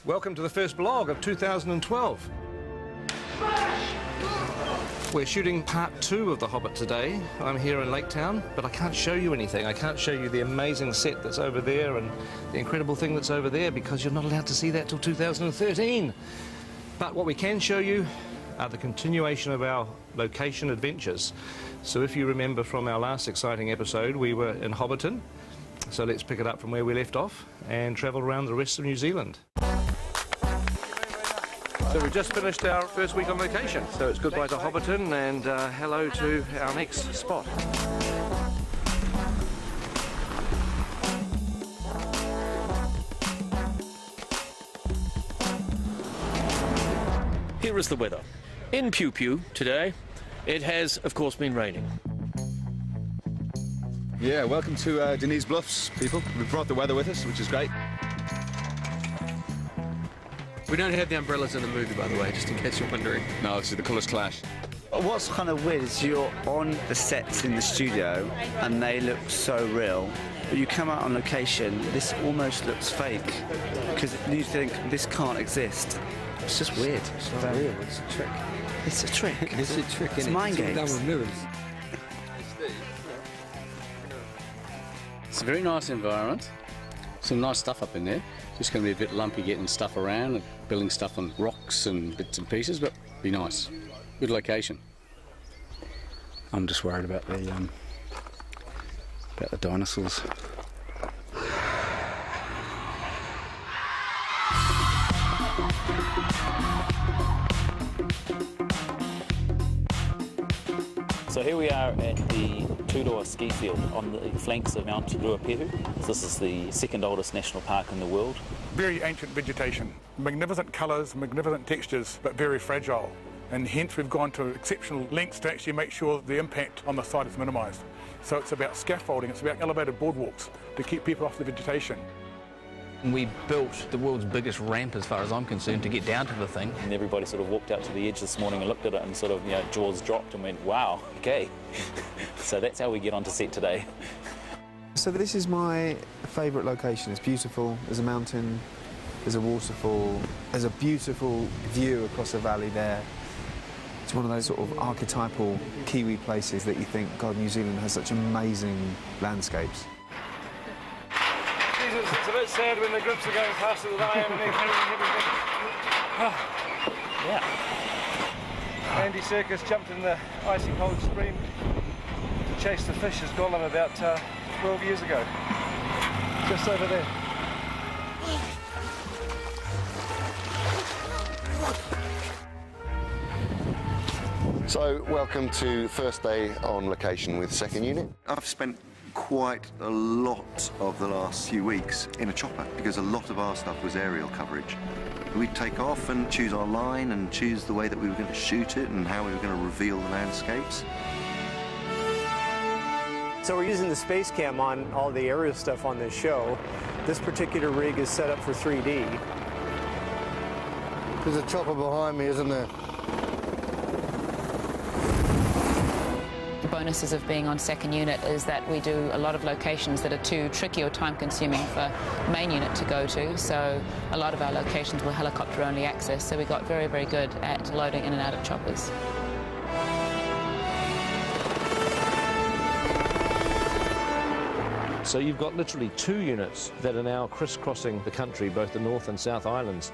Welcome to the first vlog of 2012. We're shooting part 2 of The Hobbit today. I'm here in Lake Town, but I can't show you anything. I can't show you the amazing set that's over there and the incredible thing that's over there because you're not allowed to see that till 2013. But what we can show you are the continuation of our location adventures. So if you remember from our last exciting episode, we were in Hobbiton. So let's pick it up from where we left off and travel around the rest of New Zealand. So we've just finished our first week on location. So it's goodbye to Hobbiton and hello to our next spot. Here is the weather. In Pew Pew today, it has, of course, been raining. Yeah, welcome to Denise Bluffs, people. We've brought the weather with us, which is great. We don't have the umbrellas in the movie, by the way, just in case you're wondering. No, see, the colours clash. What's kind of weird is you're on the sets in the studio and they look so real, but you come out on location, this almost looks fake because you think this can't exist. It's just weird. It's not real, it's a trick. It's a trick. It's a trick, It's mind games. Done with mirrors. It's a very nice environment. Some nice stuff up in there. Just going to be a bit lumpy getting stuff around and building stuff on rocks and bits and pieces, but be nice. Good location. I'm just worried about the dinosaurs. So here we are at the Tudor ski field on the flanks of Mount Ruapehu. This is the second oldest national park in the world. Very ancient vegetation, magnificent colours, magnificent textures, but very fragile. And hence we've gone to exceptional lengths to actually make sure the impact on the site is minimised. So it's about scaffolding, it's about elevated boardwalks to keep people off the vegetation. We built the world's biggest ramp, as far as I'm concerned, to get down to the thing. And everybody sort of walked out to the edge this morning and looked at it and sort of, jaws dropped and went, wow, okay. So that's how we get onto set today. So this is my favourite location. It's beautiful. There's a mountain, there's a waterfall, there's a beautiful view across a valley there. It's one of those sort of archetypal Kiwi places that you think, God, New Zealand has such amazing landscapes. Jesus, it's a bit sad when the grips are going faster than I am and they're carrying everything. Yeah. Andy Serkis jumped in the icy cold stream to chase the fish as Gollum about 12 years ago. Just over there. So, welcome to first day on location with second unit. I've spent quite a lot of the last few weeks in a chopper because a lot of our stuff was aerial coverage. We'd take off and choose our line and choose the way that we were going to shoot it and how we were going to reveal the landscapes. So we're using the space cam on all the aerial stuff on this show. This particular rig is set up for 3D. There's a chopper behind me, isn't there? The bonuses of being on second unit is that we do a lot of locations that are too tricky or time-consuming for main unit to go to, so a lot of our locations were helicopter-only access, so we got very, very good at loading in and out of choppers. So you've got literally 2 units that are now crisscrossing the country, both the North and South Islands.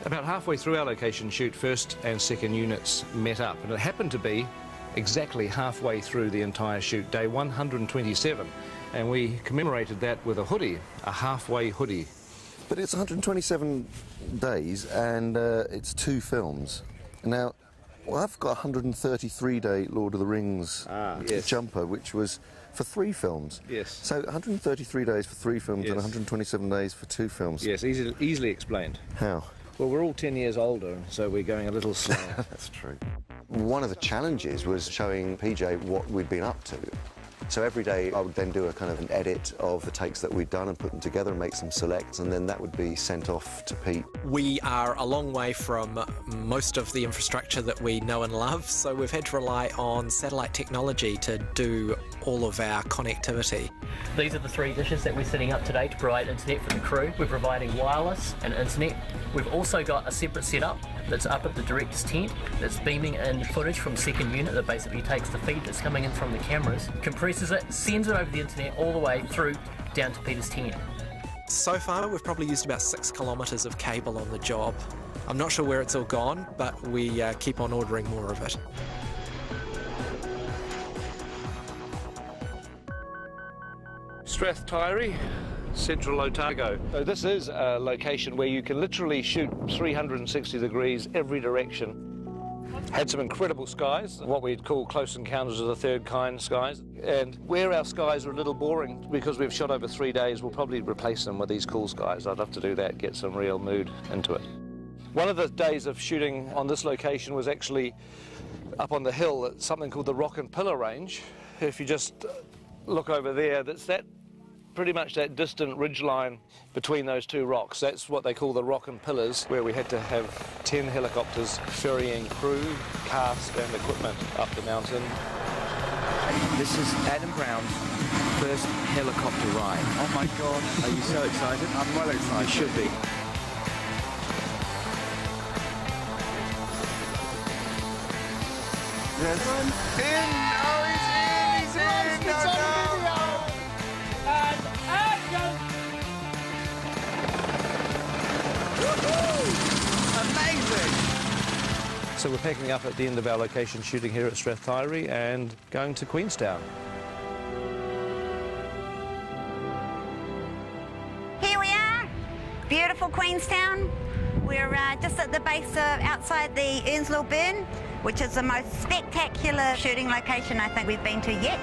About halfway through our location shoot, first and second units met up, and it happened to be exactly halfway through the entire shoot, day 127, and we commemorated that with a hoodie, a halfway hoodie. But it's 127 days and it's 2 films. Now, I've got a 133-day Lord of the Rings jumper, which was for 3 films. Yes. So 133 days for 3 films and 127 days for 2 films. Yes, easily explained. How? Well, we're all 10 years older, so we're going a little slower. That's true. One of the challenges was showing PJ what we'd been up to. So every day I would then do a kind of an edit of the takes that we'd done and put them together and make some selects, and then that would be sent off to Pete. We are a long way from most of the infrastructure that we know and love, so we've had to rely on satellite technology to do all of our connectivity. These are the 3 dishes that we're setting up today to provide internet for the crew. We're providing wireless and internet. We've also got a separate setup that's up at the director's tent that's beaming in footage from second unit that basically takes the feed that's coming in from the cameras, compresses it, sends it over the internet all the way through down to Peter's tent. So far we've probably used about 6 kilometres of cable on the job. I'm not sure where it's all gone, but we keep on ordering more of it. Strathtyre, Central Otago. So this is a location where you can literally shoot 360 degrees every direction. Had some incredible skies, what we'd call close encounters of the third kind skies. And where our skies are a little boring, because we've shot over 3 days, we'll probably replace them with these cool skies. I'd love to do that, get some real mood into it. One of the days of shooting on this location was actually up on the hill at something called the Rock and Pillar Range. If you just look over there, that's pretty much that distant ridgeline between those 2 rocks. That's what they call the Rock and Pillars, where we had to have 10 helicopters ferrying crew, cast and equipment up the mountain. This is Adam Brown's first helicopter ride. Oh my God. Are you so excited? I'm well excited. You should be. Yes. In! Oh, he's in! He's in! It's on video! And action! Woohoo! Amazing! So we're packing up at the end of our location shooting here at Strathtyre and going to Queenstown. Here we are, beautiful Queenstown. We're just at the base of outside the Earnslow Burn, which is the most spectacular shooting location I think we've been to yet.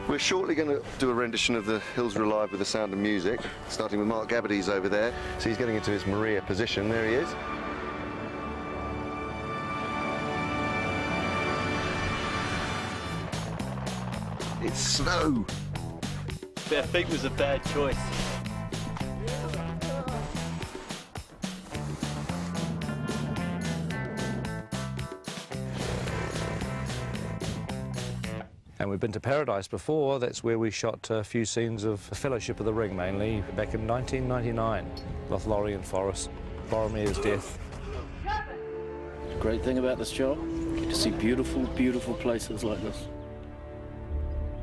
We're shortly going to do a rendition of the Hills Relive with the Sound of Music, starting with Mark Gabbardy's over there. So he's getting into his Maria position. There he is. It's snow. Our feet was a bad choice. And we've been to Paradise before. That's where we shot a few scenes of Fellowship of the Ring, mainly, back in 1999. Lothlorien Forest, Boromir's death. The great thing about this job, you get to see beautiful, beautiful places like this.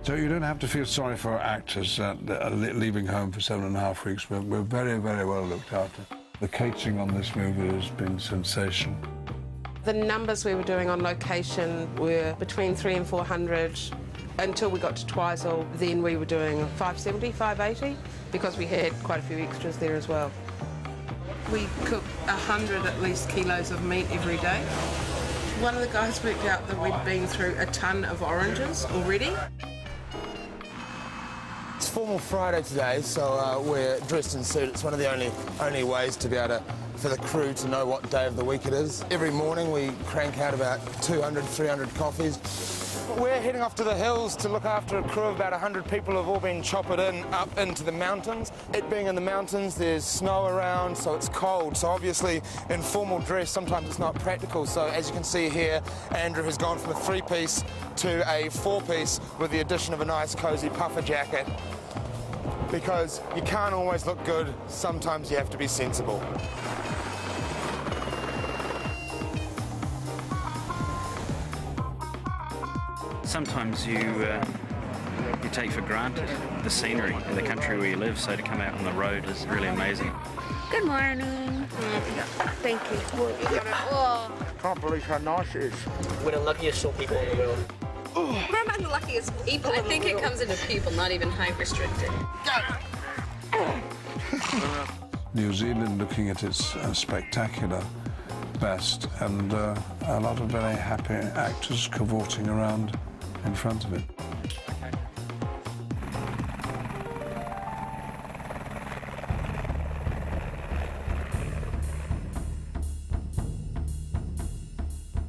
So you don't have to feel sorry for our actors leaving home for 7.5 weeks. We're very, very well looked after. The catering on this movie has been sensational. The numbers we were doing on location were between 300 and 400 until we got to Twizel. Then we were doing 570, 580 because we had quite a few extras there as well. We cook 100 at least kilos of meat every day. One of the guys worked out that we'd been through a ton of oranges already. It's Formal Friday today, so we're dressed in suit. It's one of the only ways to be able to, for the crew to know what day of the week it is. Every morning we crank out about 200, 300 coffees. We're heading off to the hills to look after a crew of about 100 people who have all been choppered in up into the mountains. It being in the mountains, there's snow around, so it's cold. So obviously in formal dress, sometimes it's not practical. So as you can see here, Andrew has gone from a 3-piece to a 4-piece with the addition of a nice cosy puffer jacket. Because you can't always look good, sometimes you have to be sensible. Sometimes you take for granted the scenery and the country where you live, so to come out on the road is really amazing. Good morning. Thank you. Oh. Can't believe how nice it is. We're the luckiest short people in the world. We're among the luckiest people. I think it comes into people, not even height restricted. New Zealand looking at its spectacular best, and a lot of very happy actors cavorting around in front of it.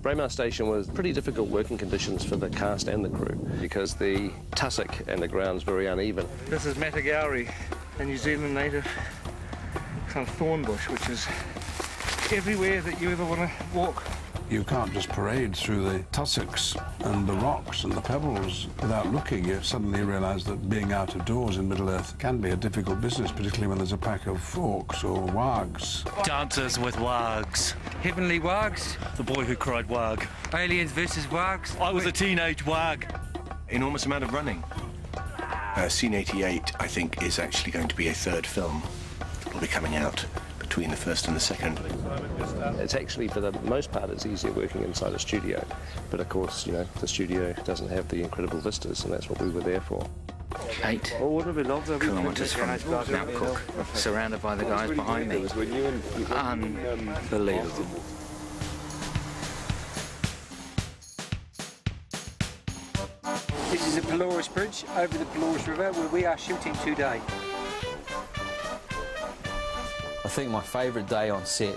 Braemar Station was pretty difficult working conditions for the cast and the crew because the tussock and the ground's very uneven. This is Matagauri, a New Zealand native kind of thorn bush, which is everywhere that you ever want to walk. You can't just parade through the tussocks and the rocks and the pebbles without looking. You suddenly realise that being out of doors in Middle-earth can be a difficult business, particularly when there's a pack of orcs or wargs. Dances with wargs. Heavenly wargs. The boy who cried warg. Aliens versus wargs. I was a teenage warg. Enormous amount of running. Scene 88, I think, is actually going to be a third film. It'll be coming out between the first and the second. It's actually, for the most part, it's easier working inside a studio. But of course, you know, the studio doesn't have the incredible vistas, and that's what we were there for. 8 kilometres from Mount Cook, surrounded by the guys behind me. Unbelievable. This is the Pelorus Bridge over the Pelorus River, where we are shooting today. I think my favourite day on set,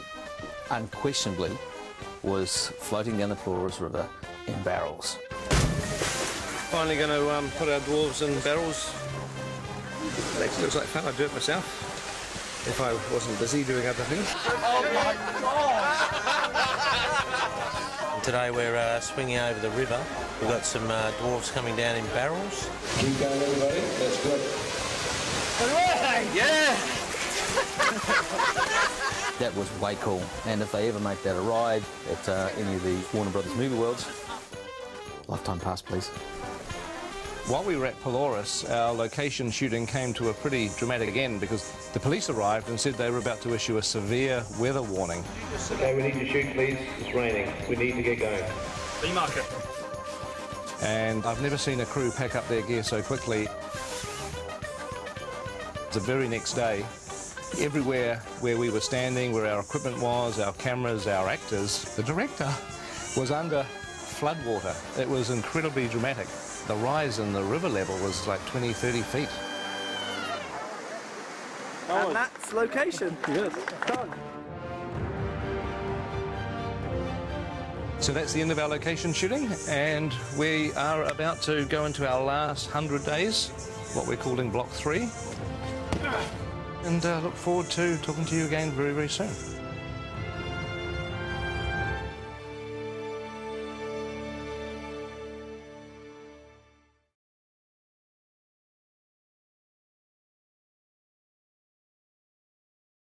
unquestionably, was floating down the Pelorus River in barrels. Finally going to put our dwarves in barrels. It actually looks like fun. I'd do it myself if I wasn't busy doing other things. Oh my God! Today we're swinging over the river. We've got some dwarves coming down in barrels. Keep going, everybody. That's good. Yeah! That was way cool, and if they ever make that a ride at any of the Warner Brothers movie worlds, lifetime pass, please. While we were at Pelorus, our location shooting came to a pretty dramatic end because the police arrived and said they were about to issue a severe weather warning. Okay, we need to shoot, please. It's raining. We need to get going. B-marker. And I've never seen a crew pack up their gear so quickly. The very next day, everywhere where we were standing, where our equipment was, our cameras, our actors, the director was under floodwater. It was incredibly dramatic. The rise in the river level was like 20, 30 feet. And that's location. Yes. Done. So that's the end of our location shooting, and we are about to go into our last 100 days, what we're calling Block 3. And look forward to talking to you again very, very soon.